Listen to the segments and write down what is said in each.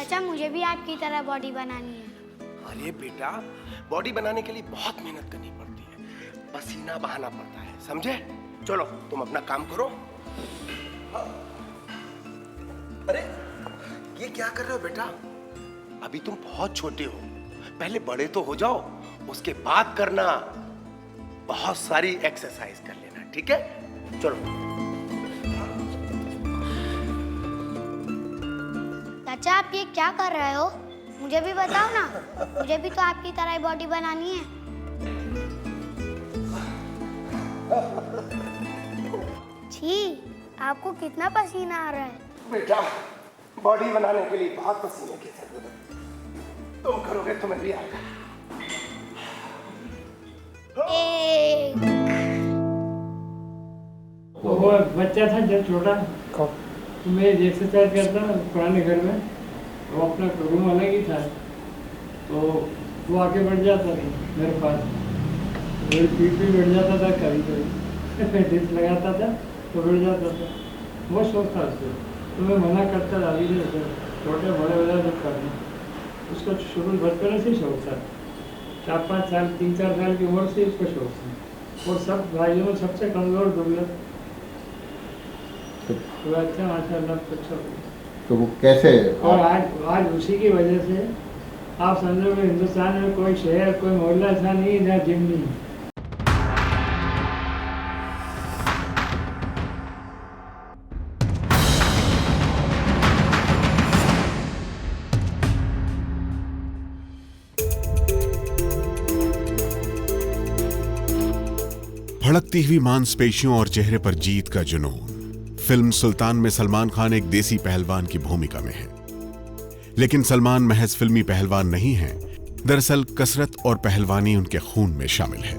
चाचा मुझे भी आपकी तरह बॉडी बनानी है। अरे बेटा, बॉडी बनाने के लिए बहुत मेहनत करनी पड़ती है, पसीना बहाना पड़ता है, समझे? चलो तुम अपना काम करो। अरे ये क्या कर रहे हो बेटा? अभी तुम बहुत छोटे हो, पहले बड़े तो हो जाओ, उसके बाद करना। बहुत सारी एक्सरसाइज कर लेना, ठीक है? चलो। चाचा आप ये क्या कर रहे हो? मुझे भी बताओ ना, मुझे भी तो आपकी तरह बॉडी बनानी है। छी, आपको कितना पसीना आ रहा है? बेटा, बॉडी बनाने के लिए बहुत पसीने की जरूरत है। तुम करोगे तुम्हें भी आएगा। वो बच्चा था जब छोटा, तो मैं एक्सरसाइज करता पुराने घर में, वो अपना रूम अलग ही था, तो वो आके बैठ जाता था मेरे पास, मेरी पीठ भी बैठ जाता था, कभी कभी डिस्क लगाता था तो बैठ जाता था। बहुत शौक था उसको, तो मैं मना करता था अभी छोटे बड़े बड़ा जब करना। उसको शुरू बचपन से शौक था, 4-5 साल 3-4 साल की उम्र से उसको शौक था। और सब भाइयों में सबसे कमज़ोर दुबला, तो अच्छा माशाल्लाह अच्छा। तो वो कैसे? और आज उसी की वजह से आप समझो कि हिंदुस्तान में कोई शहर कोई मोहल्ला ऐसा नहीं जहाँ जिम नहीं है। भड़कती हुई मांसपेशियों और चेहरे पर जीत का जुनून। फिल्म सुल्तान में सलमान खान एक देसी पहलवान की भूमिका में है, लेकिन सलमान महज फिल्मी पहलवान नहीं है। दरअसल कसरत और पहलवानी उनके खून में शामिल है।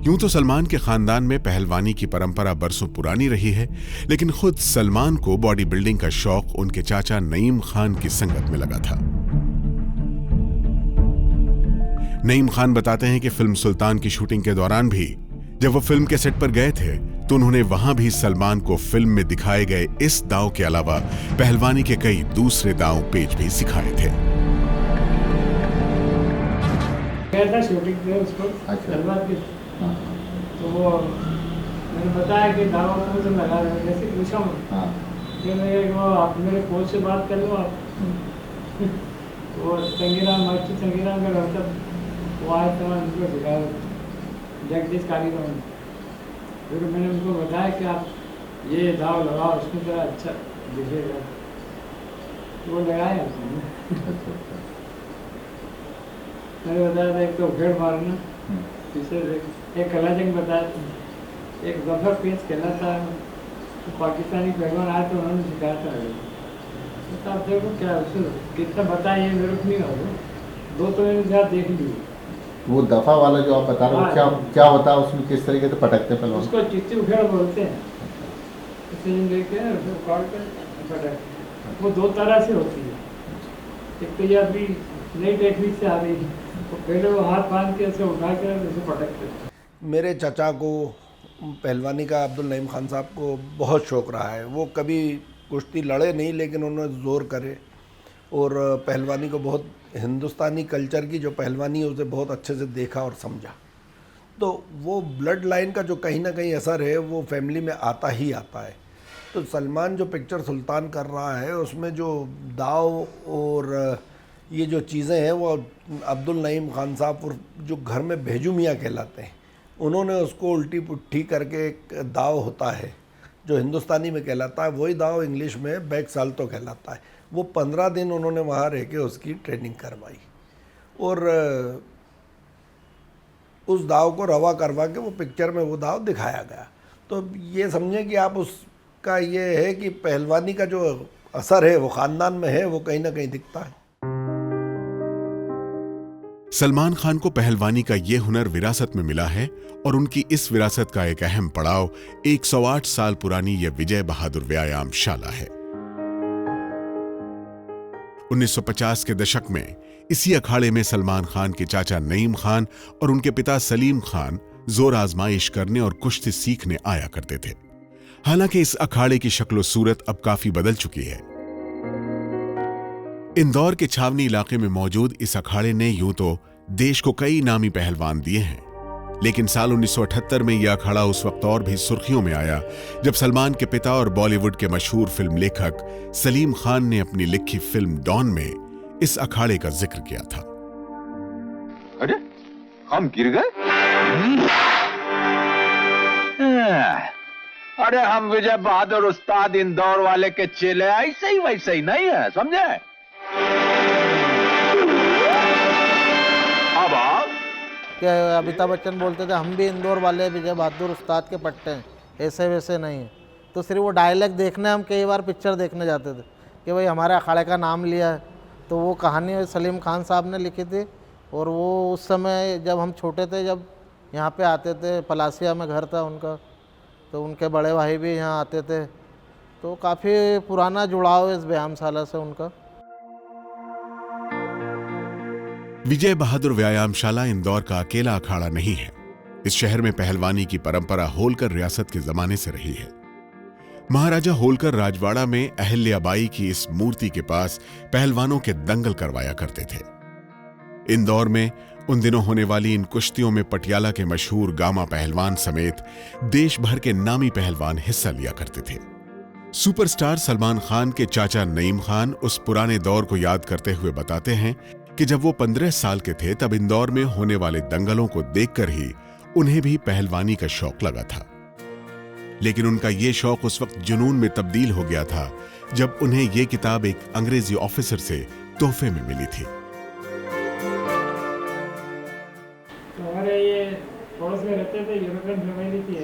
यूं तो सलमान के खानदान में पहलवानी की परंपरा बरसों पुरानी रही है, लेकिन खुद सलमान को बॉडी बिल्डिंग का शौक उनके चाचा नईम खान की संगत में लगा था। नईम खान बताते हैं कि फिल्म सुल्तान की शूटिंग के दौरान भी जब वो फिल्म के सेट पर गए थे, तो उन्होंने वहां भी सलमान को फिल्म में दिखाए गए इस दांव के अलावा पहलवानी के कई दूसरे दांव पेच भी सिखाए थे। शूटिंग पे उसको सलमान की, तो वो मैंने बताया कि दावा कौन से लगा रहे हैं, जैसे पूछा वो आप मेरे कोच से बात कर लो आप। वो संगीराम मास्टर संगीराम का घर तक वो आया था, उनको सिखाया जगदीश कालीराम। फिर मैंने उनको बताया कि आप ये दाव लगाओ, उसमें थोड़ा अच्छा दिखेगा, वो लगाया मैंने बताया था एक तो उखेड़ मारना, तीसरे एक कलाजंग बताया था, एक दफा पेच खेला था, तो पाकिस्तानी पहलवान आए तो उन्होंने सिखाया था। तो आप देखो क्या कितना बताया, ये मेरे को नहीं होगा, 2 तो मैंने जहाँ देख लिए। वो दफा वाला जो आप बता रहे हो, क्या होता है उसमें, किस तरीके से पटकते हैं पहलवान? उसको चिट्ठी उखेड़ बोलते हैं, लेके काट कर पटक। वो 2 तरह से होती है, एक तो ये अभी नई टेक्निक से आ रही है, तो पहले वो हाथ बांध के ऐसे उठा कर ऐसे पटकते। मेरे चाचा को पहलवानी का, अब्दुल नईम खान साहब को बहुत शौक़ रहा है। वो कभी कुश्ती लड़े नहीं, लेकिन उन्होंने ज़ोर करे और पहलवानी को बहुत, हिंदुस्तानी कल्चर की जो पहलवानी है उसे बहुत अच्छे से देखा और समझा। तो वो ब्लड लाइन का जो कहीं ना कहीं असर है वो फैमिली में आता ही आता है। तो सलमान जो पिक्चर सुल्तान कर रहा है उसमें जो दाव और ये जो चीज़ें हैं वो अब्दुल नईम खान साहब और जो घर में भेजू मियाँ कहलाते हैं, उन्होंने उसको उल्टी पुट्ठी करके एक दाव होता है जो हिंदुस्तानी में कहलाता है, वही दाव इंग्लिश में बैक साल्तो कहलाता है। वो 15 दिन उन्होंने वहाँ रह के उसकी ट्रेनिंग करवाई और उस दाव को रवा करवा के वो पिक्चर में वो दाव दिखाया गया। तो ये समझें कि आप उसका ये है कि पहलवानी का जो असर है वो ख़ानदान में है, वो कहीं ना कहीं दिखता है। सलमान खान को पहलवानी का यह हुनर विरासत में मिला है और उनकी इस विरासत का एक अहम पड़ाव 108 साल पुरानी यह विजय बहादुर व्यायामशाला है। 1950 के दशक में इसी अखाड़े में सलमान खान के चाचा नईम खान और उनके पिता सलीम खान जोर आजमाइश करने और कुश्ती सीखने आया करते थे। हालांकि इस अखाड़े की शक्ल सूरत अब काफी बदल चुकी है। इंदौर के छावनी इलाके में मौजूद इस अखाड़े ने यूं तो देश को कई नामी पहलवान दिए हैं, लेकिन साल 1978 में यह अखाड़ा उस वक्त और भी सुर्खियों में आया जब सलमान के पिता और बॉलीवुड के मशहूर फिल्म लेखक सलीम खान ने अपनी लिखी फिल्म डॉन में इस अखाड़े का जिक्र किया था। अरे हम गिर गए? अरे हम विजय बहादुर उस्ताद इंदौर वाले के चेले ऐसे ही वैसे ही नहीं है, समझे? अब आप कि अमिताभ बच्चन बोलते थे हम भी इंदौर वाले विजय बहादुर उस्ताद के पट्टे हैं, ऐसे वैसे नहीं है। तो सिर्फ वो डायलॉग देखने हम कई बार पिक्चर देखने जाते थे कि भाई हमारे अखाड़े का नाम लिया है। तो वो कहानी सलीम खान साहब ने लिखी थी और वो उस समय जब हम छोटे थे, जब यहाँ पे आते थे, पलासिया में घर था उनका, तो उनके बड़े भाई भी यहाँ आते थे। तो काफ़ी पुराना जुड़ाव है इस व्यायामशाला से उनका। विजय बहादुर व्यायामशाला इंदौर का अकेला अखाड़ा नहीं है। इस शहर में पहलवानी की परंपरा होलकर रियासत के जमाने से रही है। महाराजा होलकर राजवाड़ा में अहिल्याबाई की इस मूर्ति के पास पहलवानों के दंगल करवाया करते थे। इंदौर में उन दिनों होने वाली इन कुश्तियों में पटियाला के मशहूर गामा पहलवान समेत देश भर के नामी पहलवान हिस्सा लिया करते थे। सुपरस्टार सलमान खान के चाचा नईम खान उस पुराने दौर को याद करते हुए बताते हैं कि जब वो 15 साल के थे तब इंदौर में होने वाले दंगलों को देखकर ही उन्हें भी पहलवानी का शौक लगा था। लेकिन उनका ये शौक उस वक्त जुनून में तब्दील हो गया था जब उन्हें ये किताब एक अंग्रेजी ऑफिसर से तोहफे में मिली थी। हमारे ये पड़ोस में रहते थे यूरोपियन फैमिली थी,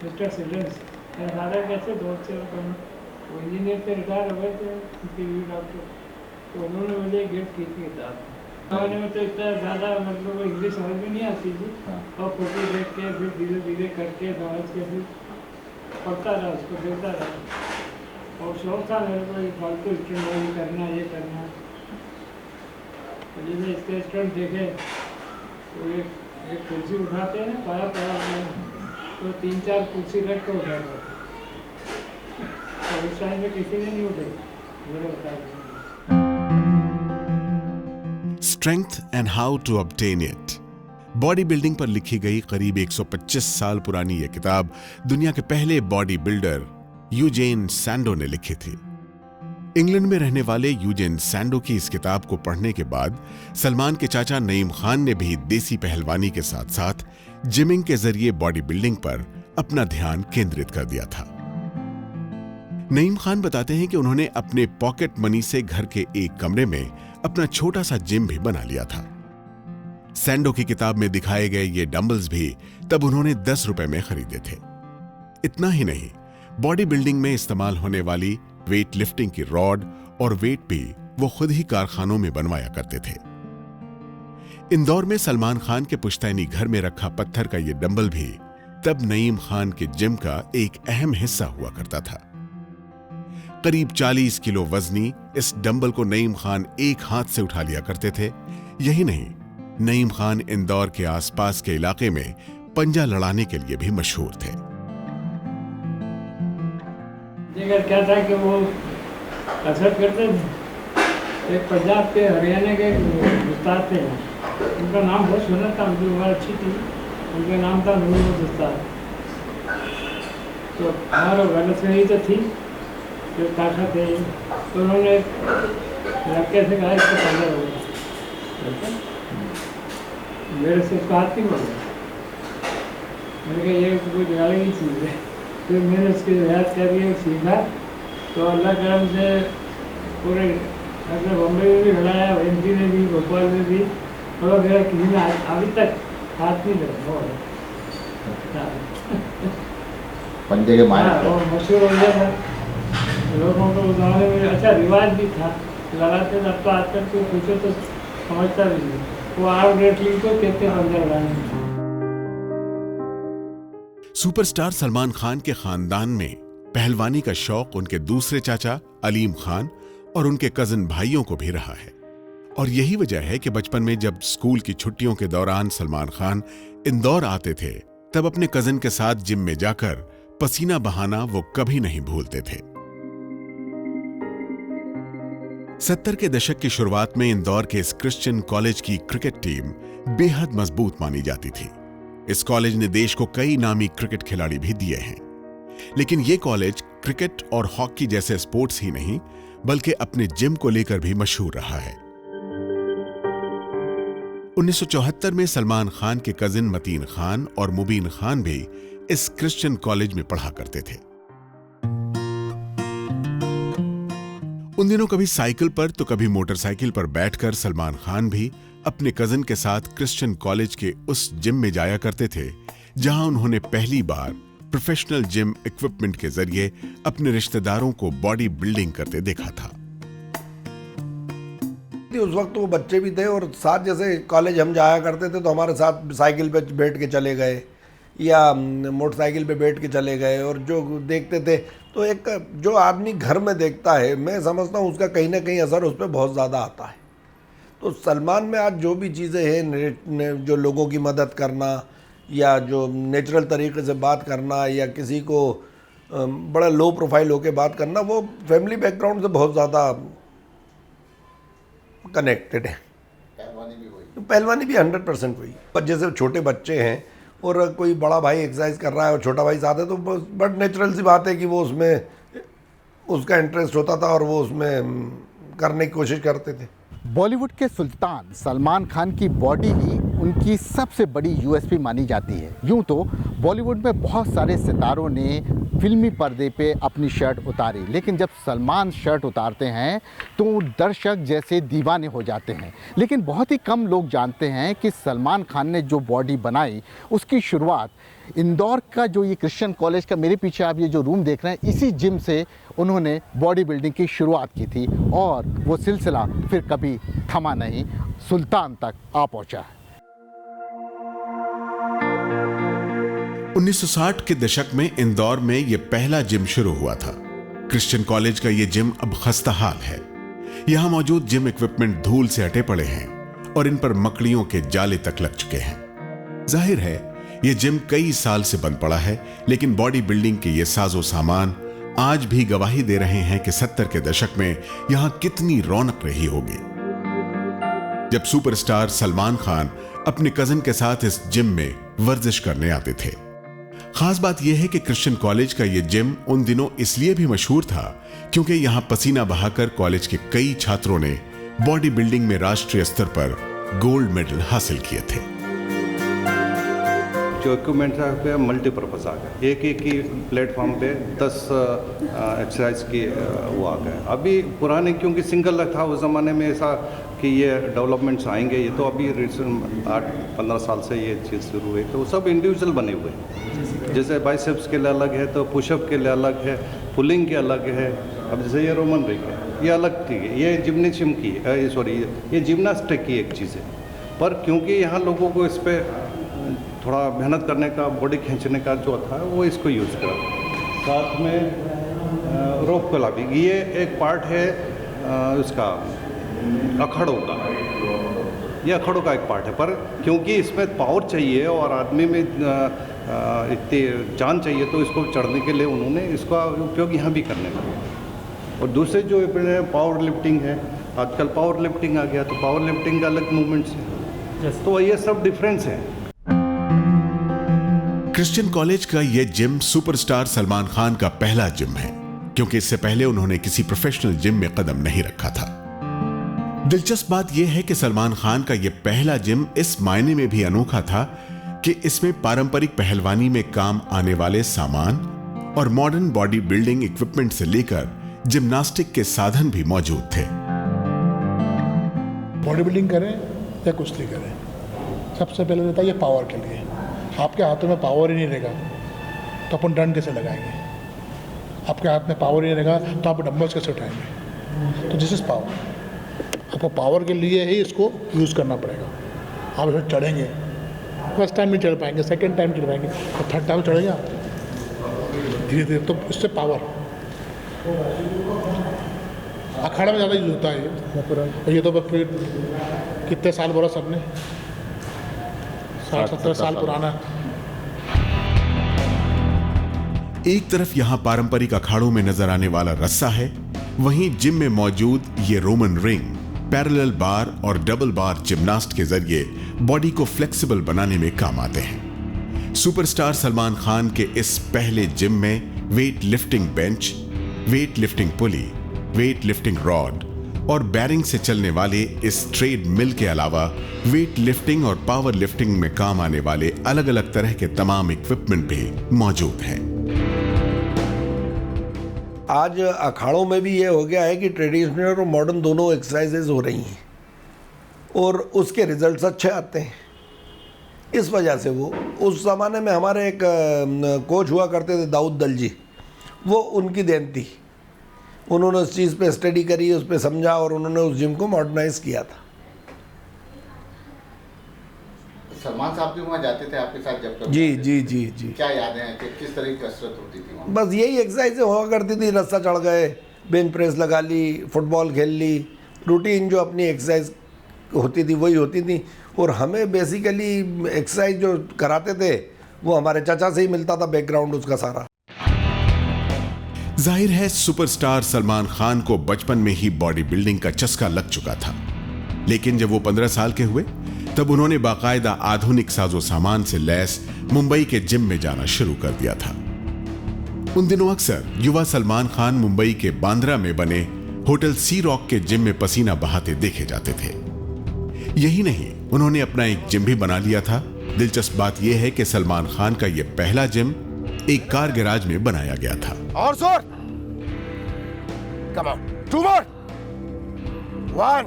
मिस्टर सिल्डेंस। मेरे फादर कैसे दोस्त थे, वो इंजीनियर से रिटायर हो गए थे, डॉक्टर। तो उन्होंने मुझे गिफ्ट की थी किताब। जमाने में तो इतना ज़्यादा मतलब इंग्लिश समझ में नहीं आती थी, और फोटो देख के फिर धीरे धीरे करके समझ के फिर पढ़ता रहा, उसको देखता रहा। और शौक था मेरे को फालतू स्टूडेंट करना, ये करना। तो जैसे इसके स्टूडेंट देखे तो एक कुर्सी उठाते हैं ना, पाया तो 3-4 कुर्सी रख कर उठाते थे। और उस टाइम में किसी ने नहीं उठाई, मेरे बता। Strength and how to obtain it, body building पर लिखी गई करीब 125 साल पुरानी यह किताब दुनिया के पहले बॉडी बिल्डर यूजेन सैंडो ने लिखी थी। इंग्लैंड में रहने वाले यूजेन सैंडो की इस किताब को पढ़ने के बाद सलमान के चाचा नईम खान ने भी देसी पहलवानी के साथ साथ जिमिंग के जरिए बॉडी बिल्डिंग पर अपना ध्यान केंद्रित कर दिया था। नईम खान बताते हैं कि उन्होंने अपने पॉकेट मनी से घर के एक कमरे में अपना छोटा सा जिम भी बना लिया था। सैंडो की किताब में दिखाए गए ये डंबल्स भी तब उन्होंने 10 रुपए में खरीदे थे। इतना ही नहीं, बॉडी बिल्डिंग में इस्तेमाल होने वाली वेट लिफ्टिंग की रॉड और वेट भी वो खुद ही कारखानों में बनवाया करते थे। इंदौर में सलमान खान के पुश्तैनी घर में रखा पत्थर का ये डंबल भी तब नईम खान के जिम का एक अहम हिस्सा हुआ करता था। करीब 40 किलो वजनी इस डंबल को नईम खान एक हाथ से उठा लिया करते थे। यही नहीं, नईम खान इंदौर के आसपास के इलाके में पंजा लड़ाने के लिए भी मशहूर थे। क्या था कि वो कसरत करते थे। एक पंजाब के हरियाणा के उस्ताद थे, उनका नाम बहुत सुना था, उनकी उम्र अच्छी थी, उनका नाम था नूर उस्ताद। तो हमारा गलत फहमी तो थी, जो ताकत है, तो उन्होंने लड़के से कहा इसको पंजा होगा। मेरे से उसका हाथ नहीं बोला, मैंने कहा ये कोई अलग ही चीज़ है। फिर मैंने उसकी रियायत करके सीखा, तो अल्लाह करम से पूरे मतलब बम्बई में भी खिलाया, एमपी में भी, भोपाल में भी, और मेरा किसी ने अभी तक हाथ नहीं लगा। पंजे के मायने और मशहूर हो गया था लोगों को उस जमाने में। अच्छा रिवाज भी था, लगाते थे। अब तो आजकल कोई पूछो तो समझता भी नहीं, वो आर्म रेसलिंग को कहते पंजा लगाने। सुपरस्टार सलमान खान के खानदान में पहलवानी का शौक उनके दूसरे चाचा अलीम खान और उनके कजिन भाइयों को भी रहा है। और यही वजह है कि बचपन में जब स्कूल की छुट्टियों के दौरान सलमान खान इंदौर आते थे, तब अपने कजिन के साथ जिम में जाकर पसीना बहाना वो कभी नहीं भूलते थे। 70 के दशक की शुरुआत में इंदौर के इस क्रिश्चियन कॉलेज की क्रिकेट टीम बेहद मजबूत मानी जाती थी। इस कॉलेज ने देश को कई नामी क्रिकेट खिलाड़ी भी दिए हैं। लेकिन यह कॉलेज क्रिकेट और हॉकी जैसे स्पोर्ट्स ही नहीं, बल्कि अपने जिम को लेकर भी मशहूर रहा है। 1974 में सलमान खान के कजिन मतीन खान और मुबीन खान भी इस क्रिश्चियन कॉलेज में पढ़ा करते थे। उन दिनों कभी साइकिल पर तो कभी मोटरसाइकिल पर बैठकर सलमान खान भी अपने कजिन के साथ क्रिश्चियन कॉलेज के उस जिम में जाया करते थे, जहां उन्होंने पहली बार प्रोफेशनल जिम इक्विपमेंट के जरिए अपने रिश्तेदारों को बॉडी बिल्डिंग करते देखा था। उस वक्त वो बच्चे भी थे और साथ जैसे कॉलेज हम जाया करते थे तो हमारे साथ साइकिल पे बैठ के चले गए या मोटरसाइकिल पे बैठ के चले गए, और जो देखते थे तो एक जो आदमी घर में देखता है, मैं समझता हूँ उसका कहीं ना कहीं असर उस पर बहुत ज़्यादा आता है। तो सलमान में आज जो भी चीज़ें हैं, जो लोगों की मदद करना या जो नेचुरल तरीके से बात करना या किसी को बड़ा लो प्रोफाइल होके बात करना, वो फैमिली बैकग्राउंड से बहुत ज़्यादा कनेक्टेड है। पहलवानी भी 100% हुई। पर जैसे छोटे बच्चे हैं और कोई बड़ा भाई एक्सरसाइज कर रहा है और छोटा भाई साथ है, तो बट नेचुरल सी बात है कि वो उसमें उसका इंटरेस्ट होता था और वो उसमें करने की कोशिश करते थे। बॉलीवुड के सुल्तान सलमान खान की बॉडी ही उनकी सबसे बड़ी यूएसपी मानी जाती है। यूं तो बॉलीवुड में बहुत सारे सितारों ने फिल्मी पर्दे पे अपनी शर्ट उतारी, लेकिन जब सलमान शर्ट उतारते हैं तो दर्शक जैसे दीवाने हो जाते हैं। लेकिन बहुत ही कम लोग जानते हैं कि सलमान खान ने जो बॉडी बनाई उसकी शुरुआत इंदौर का जो ये क्रिश्चियन कॉलेज का, मेरे पीछे आप ये जो रूम देख रहे हैं, इसी जिम से उन्होंने बॉडी बिल्डिंग की शुरुआत की थी और वो सिलसिला फिर कभी थमा नहीं, सुल्तान तक आ पहुंचा है। 1960 के दशक में इंदौर में यह पहला जिम शुरू हुआ था। क्रिश्चियन कॉलेज का यह जिम अब खस्ताहाल है। यहां मौजूद जिम इक्विपमेंट धूल से अटे पड़े हैं और इन पर मकड़ियों के जाले तक लग चुके हैं। जाहिर है यह जिम कई साल से बंद पड़ा है, लेकिन बॉडी बिल्डिंग के ये साजो सामान आज भी गवाही दे रहे हैं कि 70 के दशक में यहां कितनी रौनक रही होगी। जब सुपरस्टार सलमान खान अपने कजिन के साथ इस जिम में वर्जिश करने आते थे। खास बात यह है कि क्रिश्चियन कॉलेज का यह जिम उन दिनों इसलिए भी मशहूर था क्योंकि यहां पसीना बहाकर कॉलेज के कई छात्रों ने बॉडी बिल्डिंग में राष्ट्रीय स्तर पर गोल्ड मेडल हासिल किए थे। जो इक्विपमेंट है मल्टीपर्पज़ आ गए, एक ही प्लेटफॉर्म पे 10 एक्सरसाइज की वो आ गए। अभी पुराने क्योंकि सिंगल था उस ज़माने में, ऐसा कि ये डेवलपमेंट्स आएंगे, ये तो अभी रिसेंट 8-15 साल से ये चीज़ शुरू हुई, तो सब इंडिविजुअल बने हुए हैं। जैसे बाइसेप्स के लिए अलग है, तो पुशअप के लिए अलग है, पुलिंग के अलग है। अब जैसे ये रोमन रिग है, ये अलग ठीक है, ये जिम्नेशियम की ये जिम्नास्टिक की एक चीज़ है। पर क्योंकि यहाँ लोगों को इस पर थोड़ा मेहनत करने का, बॉडी खींचने का जो था, वो इसको यूज़ करा। साथ में रोप क्लाइंबिंग, ये एक पार्ट है उसका अखाड़ों का, ये अखाड़ों का एक पार्ट है। पर क्योंकि इसमें पावर चाहिए और आदमी में इतनी जान चाहिए, तो इसको चढ़ने के लिए उन्होंने इसका उपयोग यहाँ भी करने लगा। और दूसरे जो पावर लिफ्टिंग है, आजकल पावर लिफ्टिंग आ गया, तो पावर लिफ्टिंग का अलग मूवमेंट्स है। तो ये सब डिफरेंस है। क्रिश्चियन कॉलेज का यह जिम सुपरस्टार सलमान खान का पहला जिम है, क्योंकि इससे पहले उन्होंने किसी प्रोफेशनल जिम में कदम नहीं रखा था। दिलचस्प बात यह है कि सलमान खान का यह पहला जिम इस मायने में भी अनोखा था कि इसमें पारंपरिक पहलवानी में काम आने वाले सामान और मॉडर्न बॉडी बिल्डिंग इक्विपमेंट से लेकर जिम्नास्टिक के साधन भी मौजूद थे। बॉडी बिल्डिंग करें या कुश्ती करें, सबसे पहले रहता है ये पावर के लिए। आपके हाथों में पावर ही नहीं रहेगा तो अपन डंड कैसे लगाएंगे? आपके हाथ में पावर ही नहीं रहेगा तो आप डंबल्स कैसे उठाएंगे? तो दिस इज पावर। आपको पावर के लिए ही इसको यूज़ करना पड़ेगा। आप इसमें चढ़ेंगे, फर्स्ट टाइम नहीं चढ़ पाएंगे, सेकेंड टाइम चढ़ पाएंगे, और थर्ड टाइम चढ़ेंगे आप धीरे धीरे। तो इससे पावर अखाड़े में ज़्यादा यूज होता है ये तो फिर कितने साल बोला सबने 60-70 साल पुराना। एक तरफ यहां पारंपरिक अखाड़ों में नजर आने वाला रस्सा है, वहीं जिम में मौजूद ये रोमन रिंग पैरेलल बार और डबल बार जिम्नास्ट के जरिए बॉडी को फ्लेक्सिबल बनाने में काम आते हैं। सुपरस्टार सलमान खान के इस पहले जिम में weight lifting bench, weight lifting pulley, weight lifting rod और बैरिंग से चलने वाले इस ट्रेड मिल के अलावा वेट लिफ्टिंग और पावर लिफ्टिंग में काम आने वाले अलग अलग तरह के तमाम इक्विपमेंट भी मौजूद हैं। आज अखाड़ों में भी ये हो गया है कि ट्रेडिशनल और मॉडर्न दोनों एक्सरसाइजेज हो रही हैं और उसके रिजल्ट्स अच्छे आते हैं। इस वजह से वो उस ज़माने में हमारे एक कोच हुआ करते थे दाऊद दलजी, वो उनकी देन थी। उन्होंने उस चीज़ पे स्टडी करी, उस पर समझा और उन्होंने उस जिम को मॉडर्नाइज किया था। सलमान साहब भी वहाँ जाते थे आपके साथ जब तक? जी। क्या यादें हैं कि किस तरह की कसरत होती थी वहाँ? बस यही एक्सरसाइजें हुआ करती थी, रस्सा चढ़ गए, बेंच प्रेस लगा ली, फुटबॉल खेल ली, रूटीन जो अपनी एक्सरसाइज होती थी वही होती थी। और हमें बेसिकली एक्सरसाइज जो कराते थे वो हमारे चाचा से ही मिलता था, बैकग्राउंड उसका सारा। जाहिर है सुपरस्टार सलमान खान को बचपन में ही बॉडी बिल्डिंग का चस्का लग चुका था, लेकिन जब वो 15 साल के हुए तब उन्होंने बाकायदा आधुनिक साजो सामान से लैस मुंबई के जिम में जाना शुरू कर दिया था। उन दिनों अक्सर युवा सलमान खान मुंबई के बांद्रा में बने होटल सी रॉक के जिम में पसीना बहाते देखे जाते थे। यही नहीं, उन्होंने अपना एक जिम भी बना लिया था। दिलचस्प बात यह है कि सलमान खान का यह पहला जिम एक कार गैराज में बनाया गया था। और जोर, come on, 2 more, 1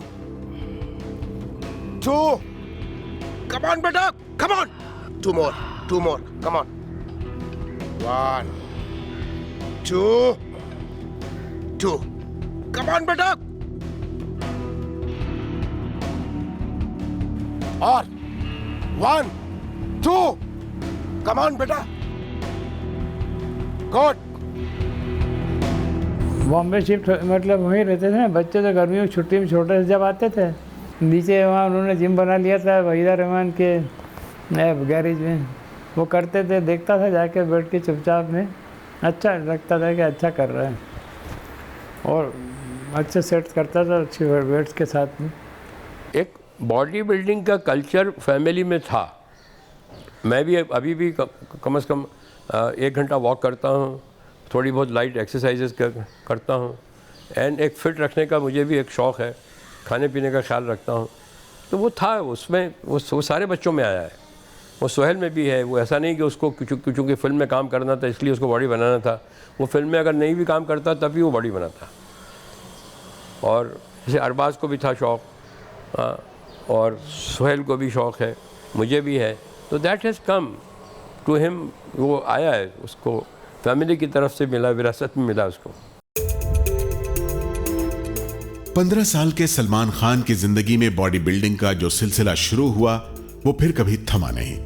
2, come on बेटा, come on, 2 more, come on, 1 2, come on बेटा, और 1 2, come on बेटा, गुड। बॉम्बे शिफ्ट मतलब वहीं रहते थे ना बच्चे, तो गर्मियों की छुट्टी में छोटे से जब आते थे नीचे, वहाँ उन्होंने जिम बना लिया था वहीदा रहमान के गैरेज में। वो करते थे, देखता था जाके बैठ के चुपचाप में, अच्छा लगता था कि अच्छा कर रहा है और अच्छे सेट करता था अच्छी वेट्स के साथ में। एक बॉडी बिल्डिंग का कल्चर फैमिली में था। मैं भी अभी भी कम से कम 1 घंटा वॉक करता हूँ, थोड़ी बहुत लाइट एक्सरसाइजेस करता हूँ, एंड एक फिट रखने का मुझे भी एक शौक़ है, खाने पीने का ख्याल रखता हूँ। तो वो था उसमें, वो सारे बच्चों में आया है, वो सोहेल में भी है। वो ऐसा नहीं कि उसको चूँकि फिल्म में काम करना था इसलिए उसको बॉडी बनाना था। वो फिल्म में अगर नहीं भी काम करता तब भी वो बॉडी बनाता। और जैसे अरबाज को भी था शौक़, और सोहेल को भी शौक़ है, मुझे भी है। तो that has come to him, वो आया है, उसको फैमिली की तरफ से मिला, विरासत में मिला उसको। 15 साल के सलमान खान की जिंदगी में बॉडी बिल्डिंग का जो सिलसिला शुरू हुआ वो फिर कभी थमा नहीं।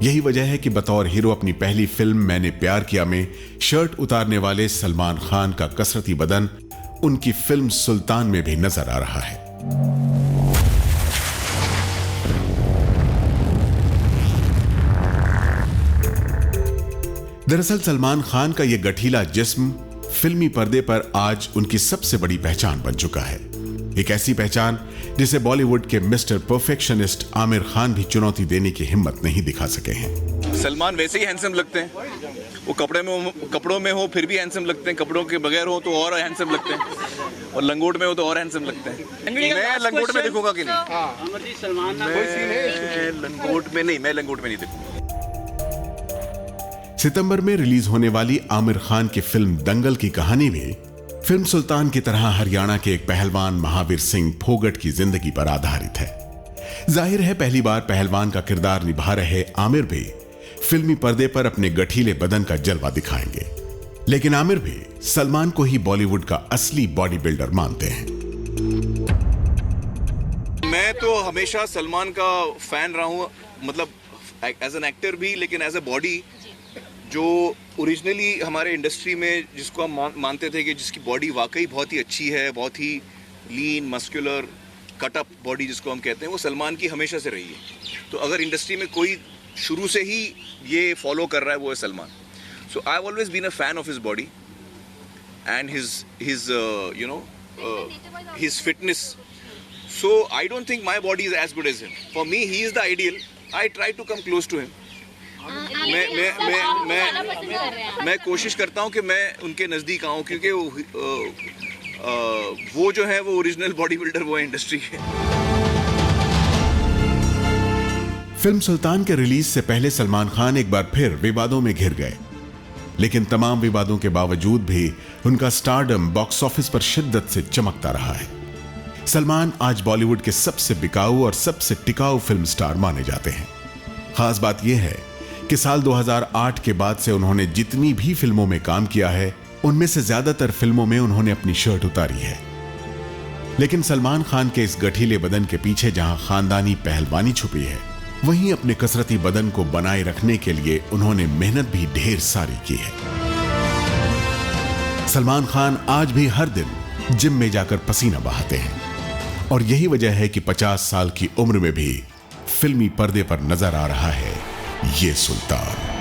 यही वजह है कि बतौर हीरो अपनी पहली फिल्म मैंने प्यार किया में शर्ट उतारने वाले सलमान खान का कसरती बदन उनकी फिल्म सुल्तान में भी नजर आ रहा है। दरअसल सलमान खान का यह गठीला जिस्म फिल्मी पर्दे पर आज उनकी सबसे बड़ी पहचान बन चुका है। एक ऐसी पहचान जिसे बॉलीवुड के मिस्टर परफेक्शनिस्ट आमिर खान भी चुनौती देने की हिम्मत नहीं दिखा सके हैं। सलमान वैसे ही हैंडसम लगते हैं, वो कपड़ों में हो फिर भी हैंडसम लगते हैं, कपड़ों के बगैर हो तो और हैंडसम लगते हैं, और लंगोट में हो तो और हैंडसम लगते हैं। मैं लंगोट में दिखूंगा कि नहीं? मैं लंगोट में नहीं दिखूंगा। सितंबर में रिलीज होने वाली आमिर खान की फिल्म दंगल की कहानी भी फिल्म सुल्तान की तरह हरियाणा के एक पहलवान महावीर सिंह फोगट की जिंदगी पर आधारित है। जाहिर है पहली बार पहलवान का किरदार निभा रहे आमिर भी फिल्मी पर्दे पर अपने गठीले बदन का जलवा दिखाएंगे, लेकिन आमिर भी सलमान को ही बॉलीवुड का असली बॉडी बिल्डर मानते हैं। मैं तो हमेशा सलमान का फैन रहा हूं, मतलब एज एन एक्टर भी, लेकिन एज ए बॉडी जो ओरिजिनली हमारे इंडस्ट्री में जिसको हम मानते थे कि जिसकी बॉडी वाकई बहुत ही अच्छी है, बहुत ही लीन मस्कुलर कटअप बॉडी जिसको हम कहते हैं, वो सलमान की हमेशा से रही है। तो अगर इंडस्ट्री में कोई शुरू से ही ये फॉलो कर रहा है वो है Salman. So I have always been a fan of his body and his you know his fitness. So I don't think my body is as good as him. For me he is the ideal. I try to come close to him. मैं कोशिश करता हूँ कि मैं उनके नज़दीक आऊँ, क्योंकि वो जो है वो ओरिजिनल बॉडी बिल्डर वो है इंडस्ट्री के। फिल्म सुल्तान के रिलीज से पहले सलमान खान एक बार फिर विवादों में घिर गए, लेकिन तमाम विवादों के बावजूद भी उनका स्टारडम बॉक्स ऑफिस पर शिद्दत से चमकता रहा है। सलमान आज बॉलीवुड के सबसे बिकाऊ और सबसे टिकाऊ फिल्म स्टार माने जाते हैं। खास बात यह है कि साल 2008 के बाद से उन्होंने जितनी भी फिल्मों में काम किया है, उनमें से ज्यादातर फिल्मों में उन्होंने अपनी शर्ट उतारी है। लेकिन सलमान खान के इस गठीले बदन के पीछे जहां खानदानी पहलवानी छुपी है, वहीं अपने कसरती बदन को बनाए रखने के लिए उन्होंने मेहनत भी ढेर सारी की है। सलमान खान आज भी हर दिन जिम में जाकर पसीना बहाते हैं, और यही वजह है कि 50 साल की उम्र में भी फिल्मी पर्दे पर नजर आ रहा है ये सुल्तान।